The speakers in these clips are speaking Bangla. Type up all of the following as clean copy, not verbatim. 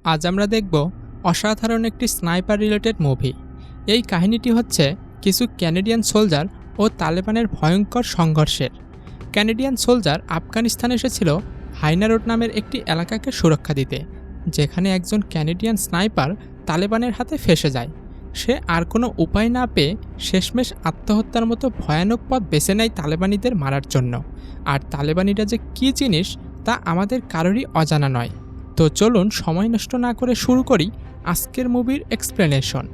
আজ আমরা দেখব অসাধারণ একটি স্নাইপার রিলেটেড মুভি। এই কাহিনীটি হচ্ছে কিছু ক্যানাডিয়ান সোলজার ও তালেবানের ভয়ঙ্কর সংঘর্ষের। ক্যানাডিয়ান সোলজার আফগানিস্তানে এসেছিল হাইনা রোড নামের একটি এলাকাকে সুরক্ষা দিতে, যেখানে একজন ক্যানাডিয়ান স্নাইপার তালেবানের হাতে ফেঁসে যায়। সে আর কোনো উপায় না পেয়ে শেষমেশ আত্মহত্যার মতো ভয়ানক পথ বেছে নেয় তালেবানিদের মারার জন্য। আর তালেবানিরা যে কী জিনিস তা আমাদের কারোরই অজানা নয়। তো চলুন সময় নষ্ট না করে শুরু করি আজকের মুভির এক্সপ্লেনেশন।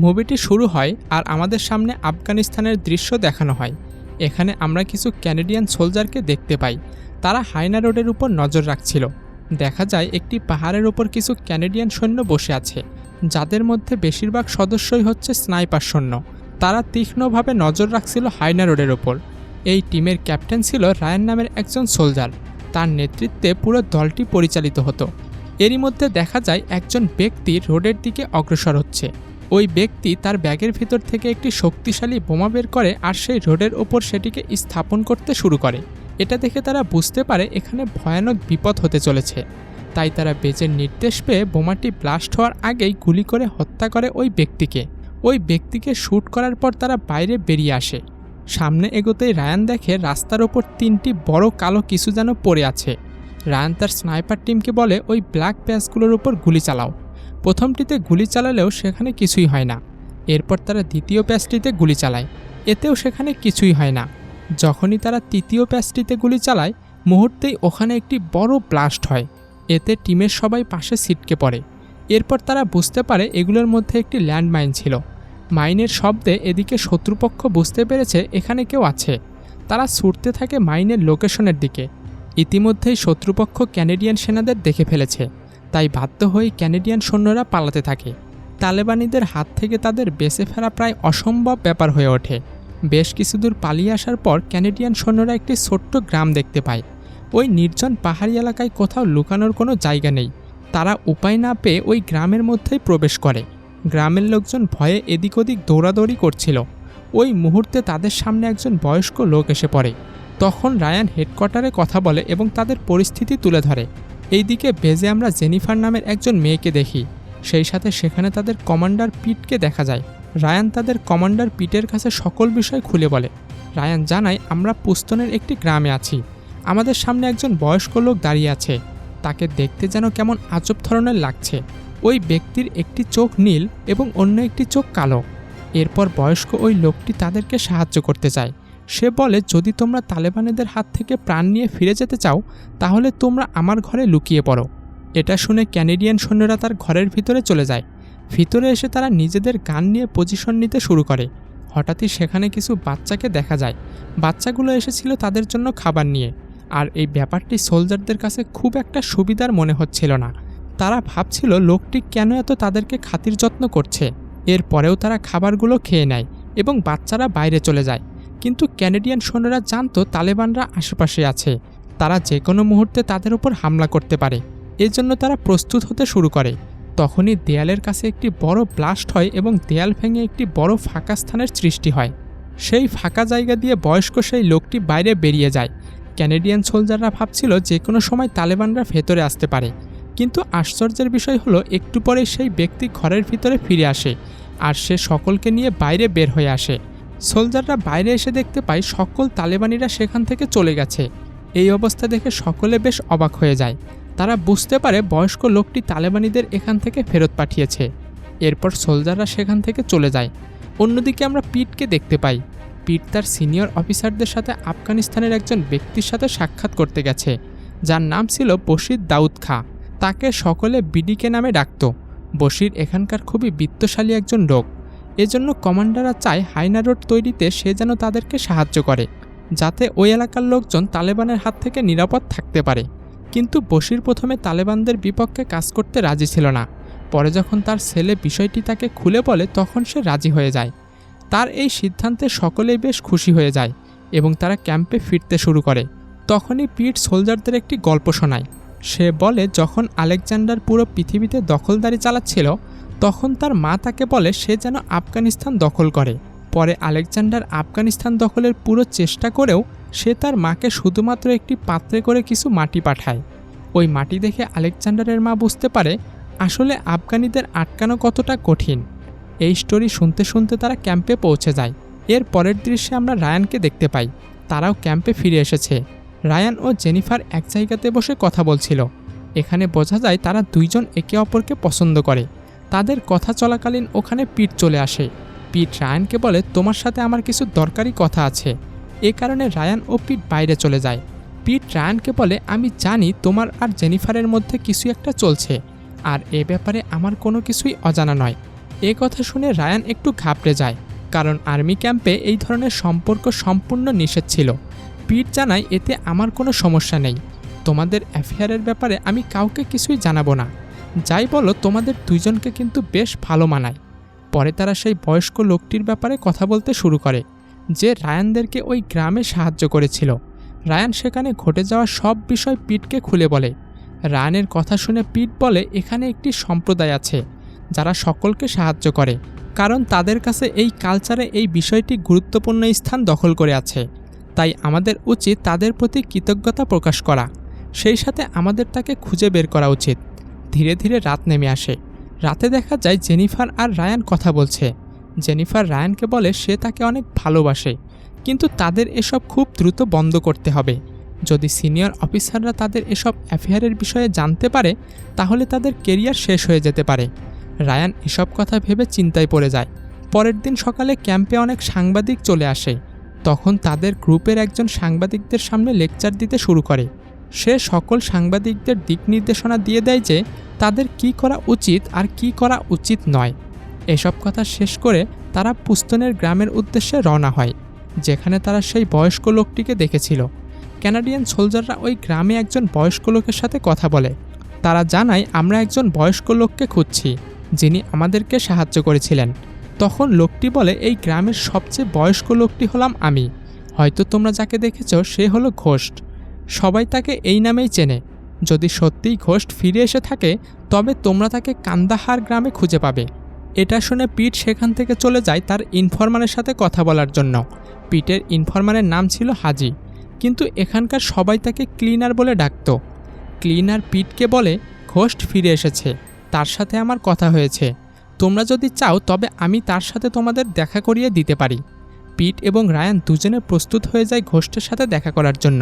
মুভিটি শুরু হয় আর আমাদের সামনে আফগানিস্তানের দৃশ্য দেখানো হয়। এখানে আমরা কিছু ক্যানাডিয়ান সোলজারকে দেখতে পাই। তারা হাইনা রোডের উপর নজর রাখছিল। দেখা যায় একটি পাহাড়ের ওপর কিছু ক্যানাডিয়ান সৈন্য বসে আছে, যাদের মধ্যে বেশিরভাগ সদস্যই হচ্ছে স্নাইপার সৈন্য। তারা তীক্ষ্ণভাবে নজর রাখছিল হাইনা রোডের ওপর। এই টিমের ক্যাপ্টেন ছিল রায়ান নামের একজন সোলজার। তার নেতৃত্বে পুরো দলটি পরিচালিত হতো। এরই মধ্যে দেখা যায় একজন ব্যক্তি রোডের দিকে অগ্রসর হচ্ছে। ওই ব্যক্তি তার ব্যাগের ভিতর থেকে একটি শক্তিশালী বোমা বের করে আর সেই রোডের ওপর সেটিকে স্থাপন করতে শুরু করে। এটা দেখে তারা বুঝতে পারে এখানে ভয়ানক বিপদ হতে চলেছে। তাই তারা বেজের নির্দেশ পেয়ে বোমাটি ব্লাস্ট হওয়ার আগেই গুলি করে হত্যা করে ওই ব্যক্তিকে শ্যুট করার পর তারা বাইরে বেরিয়ে আসে। সামনে এগোতেই রায়ান দেখে রাস্তার ওপর তিনটি বড় কালো কিছু যেন পড়ে আছে। রায়ান তার স্নাইপার টিমকে বলে ওই ব্ল্যাক প্যাচগুলোর উপর গুলি চালাও। প্রথমটিতে গুলি চালালেও সেখানে কিছুই হয় না। এরপর তারা দ্বিতীয় প্যাচটিতে গুলি চালায়, এতেও সেখানে কিছুই হয় না। যখনই তারা তৃতীয় প্যাচটিতে গুলি চালায়, মুহূর্তেই ওখানে একটি বড় ব্লাস্ট হয়। এতে টিমের সবাই পাশে ছিটকে পড়ে। এরপর তারা বুঝতে পারে এগুলোর মধ্যে একটি ল্যান্ডমাইন ছিল। মাইনের শব্দে এদিকে শত্রুপক্ষ বুঝতে পেরেছে এখানে কেউ আছে। তারা ছুটতে থাকে মাইনের লোকেশনের দিকে। ইতিমধ্যেই শত্রুপক্ষ ক্যানাডিয়ান সেনাদের দেখে ফেলেছে, তাই বাধ্য হয়ে ক্যানাডিয়ান সৈন্যরা পালাতে থাকে। তালেবানিদের হাত থেকে তাদের বেঁচে ফেরা প্রায় অসম্ভব ব্যাপার হয়ে ওঠে। বেশ কিছু দূর পালিয়ে আসার পর ক্যানাডিয়ান সৈন্যরা একটি ছোট্ট গ্রাম দেখতে পায়। ওই নির্জন পাহাড়ি এলাকায় কোথাও লুকানোর কোনো জায়গা নেই। তারা উপায় না পেয়ে ওই গ্রামের মধ্যেই প্রবেশ করে। গ্রামের লোকজন ভয়ে এদিক ওদিক দৌড়াদৌড়ি করছিল। ওই মুহূর্তে তাদের সামনে একজন বয়স্ক লোক এসে পড়ে। তখন রায়ান হেডকোয়ার্টারে কথা বলে এবং তাদের পরিস্থিতি তুলে ধরে। এইদিকে বেজে আমরা জেনিফার নামের একজন মেয়েকে দেখি। সেই সাথে সেখানে তাদের কমান্ডার পিটকে দেখা যায়। রায়ান তাদের কমান্ডার পিটের কাছে সকল বিষয় খুলে বলে। রায়ান জানায়, আমরা পুস্তনের একটি গ্রামে আছি। আমাদের সামনে একজন বয়স্ক লোক দাঁড়িয়ে আছে। তাকে দেখতে যেন কেমন আজব ধরনের লাগছে। ওই ব্যক্তির একটি চোখ নীল এবং অন্য একটি চোখ কালো। এরপর বয়স্ক ওই লোকটি তাদেরকে সাহায্য করতে চায়। সে বলে, যদি তোমরা তালেবানিদের হাত থেকে প্রাণ নিয়ে ফিরে যেতে চাও, তাহলে তোমরা আমার ঘরে লুকিয়ে পড়ো। এটা শুনে ক্যানাডিয়ান সৈন্যরা তার ঘরের ভিতরে চলে যায়। ভিতরে এসে তারা নিজেদের গান নিয়ে পজিশন নিতে শুরু করে। হঠাৎই সেখানে কিছু বাচ্চাকে দেখা যায়। বাচ্চাগুলো এসেছিল তাদের জন্য খাবার নিয়ে। আর এই ব্যাপারটি সোলজারদের কাছে খুব একটা সুবিধার মনে হচ্ছিল না। তারা ভাবছিল লোকটি কেন এত তাদেরকে খাতির যত্ন করছে। এরপরেও তারা খাবারগুলো খেয়ে নেয় এবং বাচ্চারা বাইরে চলে যায়। কিন্তু ক্যানাডিয়ান সৈন্যরা জানতো তালেবানরা আশেপাশে আছে। তারা যে কোনো মুহূর্তে তাদের উপর হামলা করতে পারে। এজন্য তারা প্রস্তুত হতে শুরু করে। তখনই দেয়ালের কাছে একটি বড় ব্লাস্ট হয় এবং দেয়াল ভেঙে একটি বড় ফাঁকা স্থানের সৃষ্টি হয়। সেই ফাঁকা জায়গা দিয়ে বয়স্ক সেই লোকটি বাইরে বেরিয়ে যায়। ক্যানাডিয়ান সোলজাররা ভাবছিল যে কোনো সময় তালেবানরা ভেতরে আসতে পারে। কিন্তু আশ্চর্যের বিষয় হলো, একটু পরে সেই ব্যক্তি ঘরের ভিতরে ফিরে আসে আর সে সকলকে নিয়ে বাইরে বের হয়ে আসে। সোলজাররা বাইরে এসে দেখতে পায় সকল তালেবানিরা সেখান থেকে চলে গেছে। এই অবস্থা দেখে সকলে বেশ অবাক হয়ে যায়। তারা বুঝতে পারে বয়স্ক লোকটি তালেবানিদের এখান থেকে ফেরত পাঠিয়েছে। এরপর সোলজাররা সেখান থেকে চলে যায়। অন্যদিকে আমরা পিটকে দেখতে পাই। পিট তার সিনিয়র অফিসারদের সাথে আফগানিস্তানের একজন ব্যক্তির সাথে সাক্ষাৎ করতে গেছে, যার নাম ছিল বশির দাউদ খাঁ। তাকে সকলে বিডিকে নামে ডাকত। বশির এখানকার খুবই বিত্তশালী একজন লোক। এজন্য কমান্ডাররা চায় হাইনা রোড তৈরিতে সে যেন তাদেরকে সাহায্য করে, যাতে ওই এলাকার লোকজন তালেবানের হাত থেকে নিরাপদ থাকতে পারে। কিন্তু বশির প্রথমে তালেবানদের বিপক্ষে কাজ করতে রাজি ছিল না। পরে যখন তার ছেলে বিষয়টি তাকে খুলে বলে, তখন সে রাজি হয়ে যায়। তার এই সিদ্ধান্তে সকলেই বেশ খুশি হয়ে যায় এবং তারা ক্যাম্পে ফিরতে শুরু করে। তখনই পিট সোলজারদের একটি গল্প শোনায়। সে বলে, যখন আলেকজান্ডার পুরো পৃথিবীতে দখলদারি চালাচ্ছিল, তখন তার মা তাকে বলে সে যেন আফগানিস্তান দখল করে। পরে আলেকজান্ডার আফগানিস্তান দখলের পুরো চেষ্টা করেও সে তার মাকে শুধুমাত্র একটি পাত্রে করে কিছু মাটি পাঠায়। ওই মাটি দেখে আলেকজান্ডারের মা বুঝতে পারে আসলে আফগানিদের আটকানো কতটা কঠিন। এই স্টোরি শুনতে শুনতে তারা ক্যাম্পে পৌঁছে যায়। এর পরের দৃশ্যে আমরা রায়ানকে দেখতে পাই। তারাও ক্যাম্পে ফিরে এসেছে। রায়ান ও জেনিফার এক জায়গাতে বসে কথা বলছিল। এখানে বোঝা যায় তারা দুইজন একে অপরকে পছন্দ করে। তাদের কথা চলাকালীন ওখানে পিট চলে আসে। পিট রায়ানকে বলে, তোমার সাথে আমার কিছু দরকারি কথা আছে। এ কারণে রায়ান ও পিট বাইরে চলে যায়। পিট রায়ানকে বলে, আমি জানি তোমার আর জেনিফারের মধ্যে কিছু একটা চলছে, আর এ ব্যাপারে আমার কোনো কিছুই অজানা নয়। এ কথা শুনে রায়ান একটু ঘাবড়ে যায়, কারণ আর্মি ক্যাম্পে এই ধরনের সম্পর্ক সম্পূর্ণ নিষেধ ছিল। পিট জানায়, এতে আমার কোনো সমস্যা নেই। তোমাদের অ্যাফেয়ারের ব্যাপারে আমি কাউকে কিছুই জানাবো না। যাই বলো, তোমাদের দুইজনকে কিন্তু বেশ ভালো মানায়। পরে তারা সেই বয়স্ক লোকটির ব্যাপারে কথা বলতে শুরু করে, যে রায়ানদেরকে ওই গ্রামে সাহায্য করেছিল। রায়ান সেখানে ঘটে যাওয়া সব বিষয় পিটকে খুলে বলে। রায়ানের কথা শুনে পিট বলে, এখানে একটি সম্প্রদায় আছে যারা সকলকে সাহায্য করে, কারণ তাদের কাছে এই কালচারে এই বিষয়টি গুরুত্বপূর্ণ স্থান দখল করে আছে। তাই আমাদের উচিত তাদের প্রতি কৃতজ্ঞতা প্রকাশ করা। সেই সাথে আমাদের তাকে খুঁজে বের করা উচিত। ধীরে ধীরে রাত নেমে আসে। রাতে দেখা যায় জেনিফার আর রায়ান কথা বলছে। জেনিফার রায়ানকে বলে সে তাকে অনেক ভালোবাসে, কিন্তু তাদের এসব খুব দ্রুত বন্ধ করতে হবে। যদি সিনিয়র অফিসাররা তাদের এসব অ্যাফেয়ারের বিষয়ে জানতে পারে, তাহলে তাদের কেরিয়ার শেষ হয়ে যেতে পারে। রায়ান এসব কথা ভেবে চিন্তায় পড়ে যায়। পরের দিন সকালে ক্যাম্পে অনেক সাংবাদিক চলে আসে। তখন তাদের গ্রুপের একজন সাংবাদিকদের সামনে লেকচার দিতে শুরু করে। সে সকল সাংবাদিকদের দিক নির্দেশনা দিয়ে দেয় যে তাদের কি করা উচিত আর কি করা উচিত নয়। এসব কথা শেষ করে তারা পুস্তনের গ্রামের উদ্দেশ্যে রওনা হয়, যেখানে তারা সেই বয়স্ক লোকটিকে দেখেছিল। কানাডিয়ান সোলজাররা ওই গ্রামে একজন বয়স্ক লোকের সাথে কথা বলে। তারা জানায়, আমরা একজন বয়স্ক লোককে খুঁজছি যিনি আমাদেরকে সাহায্য করেছিলেন। তখন লোকটি বলে, এই গ্রামের সবচেয়ে বয়স্ক লোকটি হলাম আমি। হয়তো তোমরা যাকে দেখেছ সে হলো ঘোস্ট। সবাই তাকে এই নামেই চেনে। যদি সত্যিই ঘোস্ট ফিরে এসে থাকে, তবে তোমরা তাকে কান্দাহার গ্রামে খুঁজে পাবে। এটা শুনে পিট সেখান থেকে চলে যায় তার ইনফরমারের সাথে কথা বলার জন্য। পিটের ইনফরমারের নাম ছিল হাজি, কিন্তু এখানকার সবাই তাকে ক্লিনার বলে ডাকত। ক্লিনার পিটকে বলে, ঘোস্ট ফিরে এসেছে, তার সাথে আমার কথা হয়েছে। তোমরা যদি চাও তবে আমি তার সাথে তোমাদের দেখা করিয়ে দিতে পারি। পিট এবং রায়ান দুজনে প্রস্তুত হয়ে যায় ঘোস্টের সাথে দেখা করার জন্য।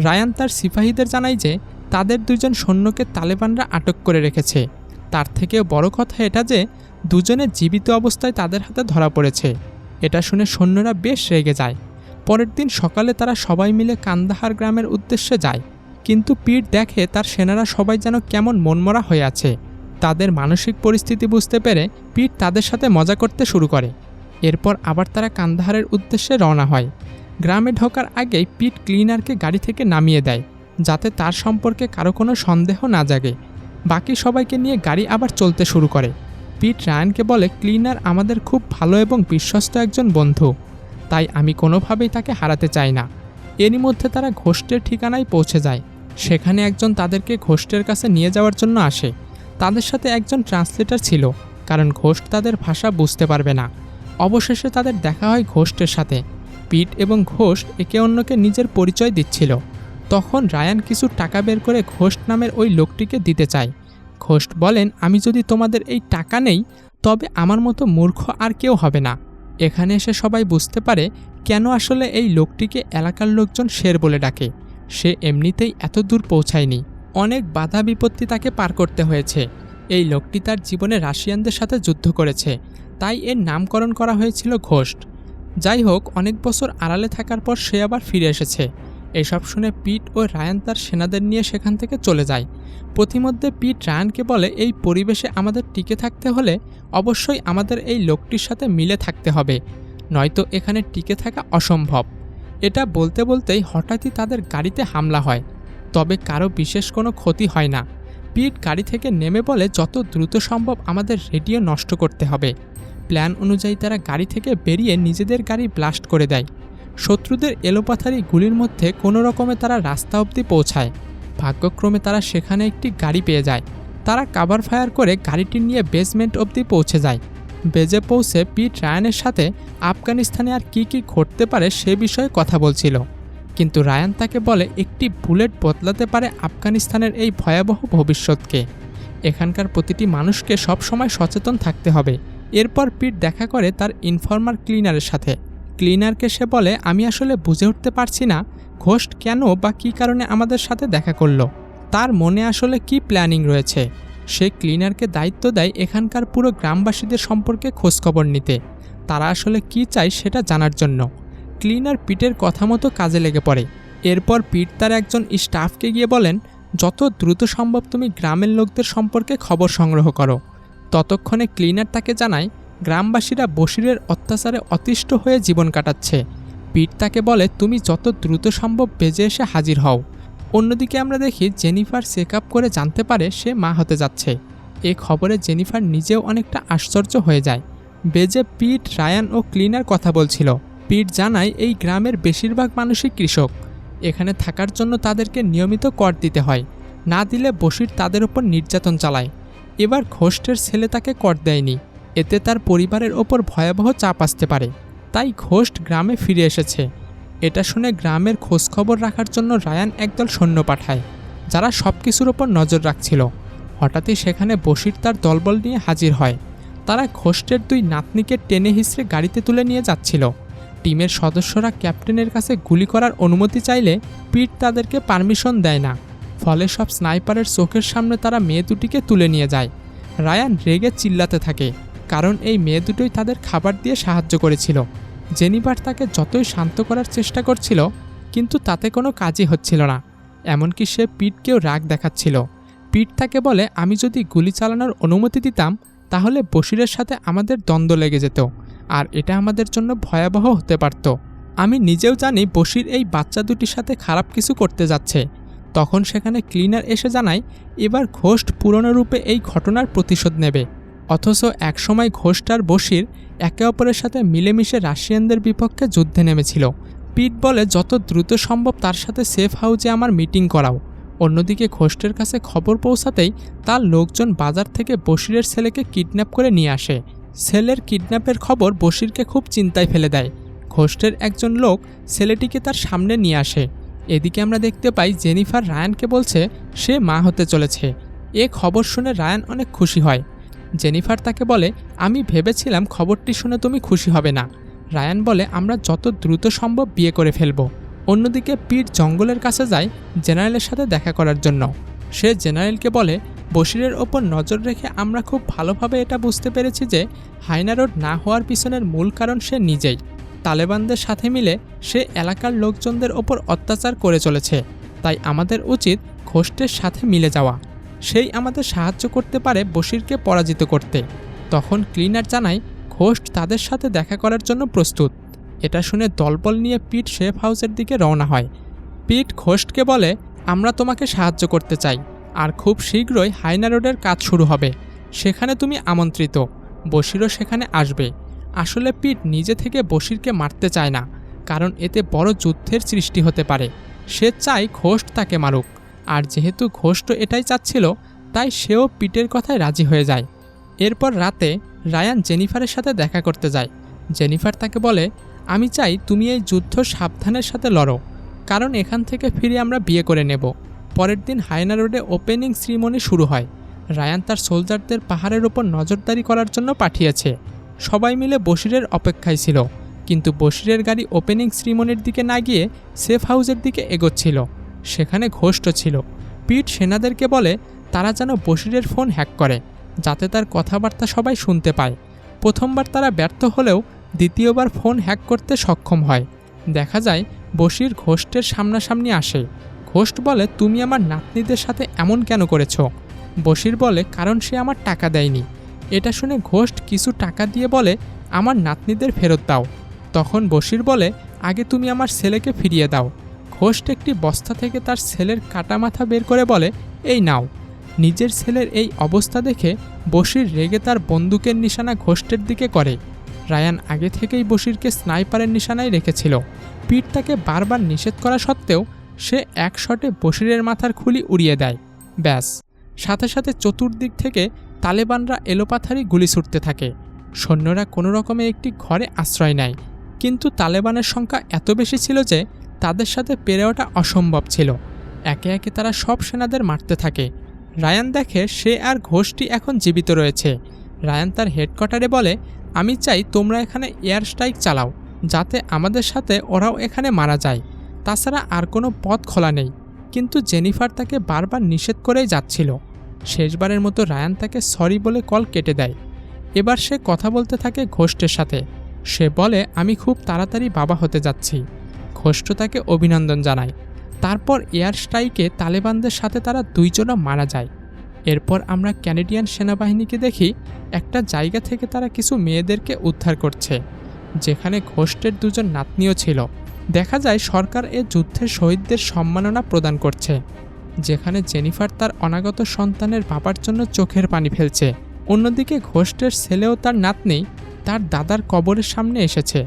রায়ান তার সিপাহীদের জানায় যে তাদের দুজন সৈন্যকে তালেবানরা আটক করে রেখেছে। তার থেকেও বড় কথা এটা যে দুজনে জীবিত অবস্থায় তাদের হাতে ধরা পড়েছে। এটা শুনে সৈন্যরা বেশ রেগে যায়। পরের দিন সকালে তারা সবাই মিলে কান্দাহার গ্রামের উদ্দেশ্যে যায়, কিন্তু পিট দেখে তার সেনারা সবাই যেন কেমন মনমরা হয়ে আছে। তাদের মানসিক পরিস্থিতি বুঝতে পেরে পিট তাদের সাথে মজা করতে শুরু করে। এরপর আবার তারা কান্দাহারের উদ্দেশ্যে রওনা হয়। গ্রামে ঢোকার আগেই পিট ক্লিনারকে গাড়ি থেকে নামিয়ে দেয়, যাতে তার সম্পর্কে কারো কোনো সন্দেহ না জাগে। বাকি সবাইকে নিয়ে গাড়ি আবার চলতে শুরু করে। পিট রায়ানকে বলে, ক্লিনার আমাদের খুব ভালো এবং বিশ্বস্ত একজন বন্ধু, তাই আমি কোনোভাবেই তাকে হারাতে চাই না। এরই মধ্যে তারা ঘোস্টের ঠিকানায় পৌঁছে যায়। সেখানে একজন তাদেরকে ঘোস্টের কাছে নিয়ে যাওয়ার জন্য আসে। তাদের সাথে একজন ট্রান্সলেটর ছিল, কারণ ঘোস্ট তাদের ভাষা বুঝতে পারবে না। অবশেষে তাদের দেখা হয় ঘোস্টের সাথে। পিট এবং ঘোস্ট একে অন্যকে নিজের পরিচয় দিচ্ছিল। তখন রায়ান কিছু টাকা বের করে ঘোস্ট নামের ওই লোকটিকে দিতে চায়। ঘোস্ট বলেন, আমি যদি তোমাদের এই টাকা নেই, তবে আমার মতো মূর্খ আর কেউ হবে না। এখানে এসে সবাই বুঝতে পারে কেন আসলে এই লোকটিকে এলাকার লোকজন শের বলে ডাকে। সে এমনিতেই এত দূর পৌঁছায়নি, অনেক বাধা বিপত্তি তাকে পার করতে হয়েছে। এই লোকটি তার জীবনে রাশিয়ানদের সাথে যুদ্ধ করেছে, তাই এর নামকরণ করা হয়েছিল ঘোস্ট। যাই হোক, অনেক বছর আড়ালে থাকার পর সে আবার ফিরে এসেছে। এসব শুনে পিট ও রায়ান তার সেনাদের নিয়ে সেখান থেকে চলে যায়। পথিমধ্যে পিট রায়ানকে বলে, এই পরিবেশে আমাদের টিকে থাকতে হলে অবশ্যই আমাদের এই লোকটির সাথে মিলে থাকতে হবে, নয়তো এখানে টিকে থাকা অসম্ভব। এটা বলতে বলতেই হঠাৎই তাদের গাড়িতে হামলা হয়, তবে কারো বিশেষ কোনো ক্ষতি হয় না। পিট গাড়ি থেকে নেমে বলে, যত দ্রুত সম্ভব আমাদের রেডিও নষ্ট করতে হবে। প্ল্যান অনুযায়ী তারা গাড়ি থেকে বেরিয়ে নিজেদের গাড়ি ব্লাস্ট করে দেয়। শত্রুদের এলোপাথারি গুলির মধ্যে কোনো রকমে তারা রাস্তা অবধি পৌঁছায়। ভাগ্যক্রমে তারা সেখানে একটি গাড়ি পেয়ে যায়। তারা কাভার ফায়ার করে গাড়িটি নিয়ে বেসমেন্ট অবধি পৌঁছে যায়। বেজে পৌঁছে পিট রায়ানের সাথে আফগানিস্তানে আর কি কি ঘটতে পারে সে বিষয়ে কথা বলছিল, কিন্তু রায়ান তাকে বলে একটি বুলেট বদলাতে পারে আফগানিস্তানের এই ভয়াবহ ভবিষ্যৎকে। এখানকার প্রতিটি মানুষকে সবসময় সচেতন থাকতে হবে। এরপর পিট দেখা করে তার ইনফর্মার ক্লিনারের সাথে। ক্লিনারকে সে বলে, আমি আসলে বুঝে উঠতে পারছি না ঘোস্ট কেন বা কী কারণে আমাদের সাথে দেখা করলো, তার মনে আসলে কি প্ল্যানিং রয়েছে। সে ক্লিনারকে দায়িত্ব দেয় এখানকার পুরো গ্রামবাসীদের সম্পর্কে খোঁজখবর নিতে, তারা আসলে কি চায় সেটা জানার জন্য। ক্লিনার পিটের কথা মতো কাজে লেগে পড়ে। এরপর পিট তার একজন স্টাফকে গিয়ে বলেন, যত দ্রুত সম্ভব তুমি গ্রামের লোকদের সম্পর্কে খবর সংগ্রহ করো। ততক্ষণে ক্লিনার তাকে জানায় গ্রামবাসীরা বশিরের অত্যাচারে অতিষ্ঠ হয়ে জীবন কাটাচ্ছে। পিট তাকে বলে, তুমি যত দ্রুত সম্ভব বেজে এসে হাজির হও। অন্যদিকে আমরা দেখি জেনিফার চেক আপ করে জানতে পারে সে মা হতে যাচ্ছে। এ খবরে জেনিফার নিজেও অনেকটা আশ্চর্য হয়ে যায়। বেজে পিট, রায়ান ও ক্লিনার কথা বলছিল। পিট জানায় এই গ্রামের বেশিরভাগ মানুষই কৃষক, এখানে থাকার জন্য তাদেরকে নিয়মিত কর দিতে হয়, না দিলে বশির তাদের ওপর নির্যাতন চালায়। এবার ঘোস্টের ছেলে তাকে কর দেয়নি, এতে তার পরিবারের ওপর ভয়াবহ চাপ আসতে পারে, তাই ঘোস্ট গ্রামে ফিরে এসেছে। এটা শুনে গ্রামের খোঁজখবর রাখার জন্য রায়ান একদল সৈন্য পাঠায়, যারা সব কিছুর ওপর নজর রাখছিল। হঠাৎই সেখানে বশির তার দলবল নিয়ে হাজির হয়। তারা ঘোস্টের 2 নাতনিকে টেনে হিঁচড়ে গাড়িতে তুলে নিয়ে যাচ্ছিল। টিমের সদস্যরা ক্যাপ্টেনের কাছে গুলি করার অনুমতি চাইলে পিট তাদেরকে পারমিশন দেয় না, ফলে সব স্নাইপারের চোখের সামনে তারা মেয়ে দুটিকে তুলে নিয়ে যায়। রায়ান রেগে চিল্লাতে থাকে, কারণ এই মেয়ে দুটোই তাদের খাবার দিয়ে সাহায্য করেছিল। জেনিফার তাকে যতই শান্ত করার চেষ্টা করছিল, কিন্তু তাতে কোনো কাজই হচ্ছিল না। এমনকি সে পিটকেও রাগ দেখাচ্ছিল। পিট তাকে বলে, আমি যদি গুলি চালানোর অনুমতি দিতাম তাহলে বশিরের সাথে আমাদের দ্বন্দ্ব লেগে যেত, আর এটা আমাদের জন্য ভয়াবহ হতে পারত। আমি নিজেও জানি বশির এই বাচ্চা দুটির সাথে খারাপ কিছু করতে যাচ্ছে। তখন সেখানে ক্লিনার এসে জানায় এবার ঘোস্ট পুরনো রূপে এই ঘটনার প্রতিশোধ নেবে। অথচ একসময় ঘোস্ট আর বশির একে অপরের সাথে মিলেমিশে রাশিয়ানদের বিপক্ষে যুদ্ধে নেমেছিল। পিট বলে, যত দ্রুত সম্ভব তার সাথে সেফ হাউসে আমার মিটিং করাও। অন্যদিকে ঘোস্টের কাছে খবর পৌঁছাতেই তার লোকজন বাজার থেকে বশিরের ছেলেকে কিডন্যাপ করে নিয়ে আসে। ছেলের কিডন্যাপের খবর বশিরকে খুব চিন্তায় ফেলে দেয়। ঘোস্টের একজন লোক ছেলেটিকে তার সামনে নিয়ে আসে। এদিকে আমরা দেখতে পাই জেনিফার রায়ানকে বলছে সে মা হতে চলেছে। এ খবর শুনে রায়ান অনেক খুশি হয়। জেনিফার তাকে বলে, আমি ভেবেছিলাম খবরটি শুনে তুমি খুশি হবে না। রায়ান বলে, আমরা যত দ্রুত সম্ভব বিয়ে করে ফেলব। অন্যদিকে পিট জঙ্গলের কাছে যায় জেনারেলের সাথে দেখা করার জন্য। সে জেনারেলকে বলে, বশিরের ওপর নজর রেখে আমরা খুব ভালোভাবে এটা বুঝতে পেরেছি যে হায়না রোড না হওয়ার পিছনের মূল কারণ সে নিজেই। তালেবানদের সাথে মিলে সে এলাকার লোকজনদের ওপর অত্যাচার করে চলেছে, তাই আমাদের উচিত ঘোস্টের সাথে মিলে যাওয়া। সেই আমাদের সাহায্য করতে পারে বশিরকে পরাজিত করতে। তখন ক্লিনার জানায় ঘোস্ট তাদের সাথে দেখা করার জন্য প্রস্তুত। এটা শুনে দলবল নিয়ে পিট সেফ হাউসের দিকে রওনা হয়। পিট ঘোস্টকে বলে, আমরা তোমাকে সাহায্য করতে চাই, আর খুব শীঘ্রই হায়না রোডের কাজ শুরু হবে, সেখানে তুমি আমন্ত্রিত। বশিরও সেখানে আসবে। আসলে পিট নিজে থেকে বশিরকে মারতে চায় না, কারণ এতে বড় যুদ্ধের সৃষ্টি হতে পারে। সে চায় ঘোস্ট তাকে মারুক, আর যেহেতু ঘোস্ট এটাই চাচ্ছিল, তাই সেও পিটের কথায় রাজি হয়ে যায়। এরপর রাতে রায়ান জেনিফারের সাথে দেখা করতে যায়। জেনিফার তাকে বলে, আমি চাই তুমি এই যুদ্ধ সাবধানের সাথে লড়ো, কারণ এখান থেকে ফিরে আমরা বিয়ে করে নেব। পরের দিন হায়না রোডে ওপেনিং সেরিমনি শুরু হয়। রায়ান তার সোলজারদের পাহাড়ের ওপর নজরদারি করার জন্য পাঠিয়েছে। সবাই মিলে বশিরের অপেক্ষায় ছিল, কিন্তু বশিরের গাড়ি ওপেনিং সেরিমনির দিকে না গিয়ে সেফ হাউসের দিকে এগোচ্ছিল। সেখানে ঘোস্ট ছিল। পিট সেনাদেরকে বলে তারা যেন বশিরের ফোন হ্যাক করে, যাতে তার কথাবার্তা সবাই শুনতে পায়। প্রথমবার তারা ব্যর্থ হলেও দ্বিতীয়বার ফোন হ্যাক করতে সক্ষম হয়। দেখা যায় বশির ঘোস্টের সামনাসামনি আসে। ঘোস্ট বলে, তুমি আমার নাতনিদের সাথে এমন কেন করেছ? বশির বলে, কারণ সে আমার টাকা দেয়নি। এটা শুনে ঘোস্ট কিছু টাকা দিয়ে বলে, আমার নাতনিদের ফেরত দাও। তখন বশির বলে, আগে তুমি আমার ছেলেকে ফিরিয়ে দাও। ঘোস্ট একটি বস্তা থেকে তার ছেলের কাটা মাথা বের করে বলে, এই নাও। নিজের ছেলের এই অবস্থা দেখে বশির রেগে তার বন্দুকের নিশানা ঘোস্টের দিকে করে। রায়ান আগে থেকেই বশিরকে স্নাইপারের নিশানায় রেখেছিল। পিট তাকে বারবার নিষেধ করা সত্ত্বেও সে এক শটে বশিরের মাথার খুলি উড়িয়ে দেয়। ব্যাস, সাথে সাথে চতুর্দিক থেকে তালেবানরা এলোপাথারি গুলি ছুটতে থাকে। সৈন্যরা কোনো রকমে একটি ঘরে আশ্রয় নেয়, কিন্তু তালেবানের সংখ্যা এত বেশি ছিল যে তাদের সাথে পেরে ওঠা অসম্ভব ছিল। একে একে তারা সব সেনাদের মারতে থাকে। রায়ান দেখে সে আর ঘোষটি এখন জীবিত রয়েছে। রায়ান তার হেডকোয়ার্টারে বলে, আমি চাই তোমরা এখানে এয়ার স্ট্রাইক চালাও, যাতে আমাদের সাথে ওরাও এখানে মারা যায়। তাছাড়া আর কোনো পথ খোলা নেই। কিন্তু জেনিফার তাকে বারবার নিষেধ করেই যাচ্ছিল। শেষবারের মতো রায়ান তাকে সরি বলে কল কেটে দেয়। এবার সে কথা বলতে থাকে ঘোষ্টের সাথে। সে বলে, আমি খুব তাড়াতাড়ি বাবা হতে যাচ্ছি। ঘোষ্ট তাকে অভিনন্দন জানায়। তারপর এয়ার স্ট্রাইকে তালেবানদের সাথে তারা দুইজনও মারা যায়। এরপর আমরা ক্যানাডিয়ান সেনাবাহিনীকে দেখি একটা জায়গা থেকে তারা কিছু মেয়েদেরকে উদ্ধার করছে, যেখানে ঘোষ্টের দুজন নাতনিও ছিল। দেখা যায় সরকার এ যুদ্ধের শহীদদের সম্মাননা প্রদান করছে, যেখানে জেনিফার তার অনাগত সন্তানের বাবার জন্য চোখের পানি ফেলছে। অন্যদিকে ঘোষ্টের ছেলেও তার নাতনি তার দাদার কবরের সামনে এসেছে,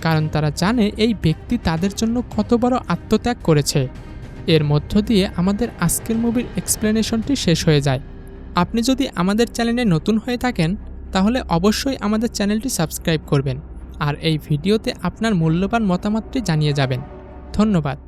কারণ তারা জানে এই ব্যক্তি তাদের জন্য কত বড় আত্মত্যাগ করেছে। এর মধ্য দিয়ে আমাদের আজকের মুভির এক্সপ্লেনেশনটি শেষ হয়ে যায়। আপনি যদি আমাদের চ্যানেলে নতুন হয়ে থাকেন তাহলে অবশ্যই আমাদের চ্যানেলটি সাবস্ক্রাইব করবেন আর এই ভিডিওতে আপনার মূল্যবান মতামতটি জানিয়ে যাবেন। ধন্যবাদ।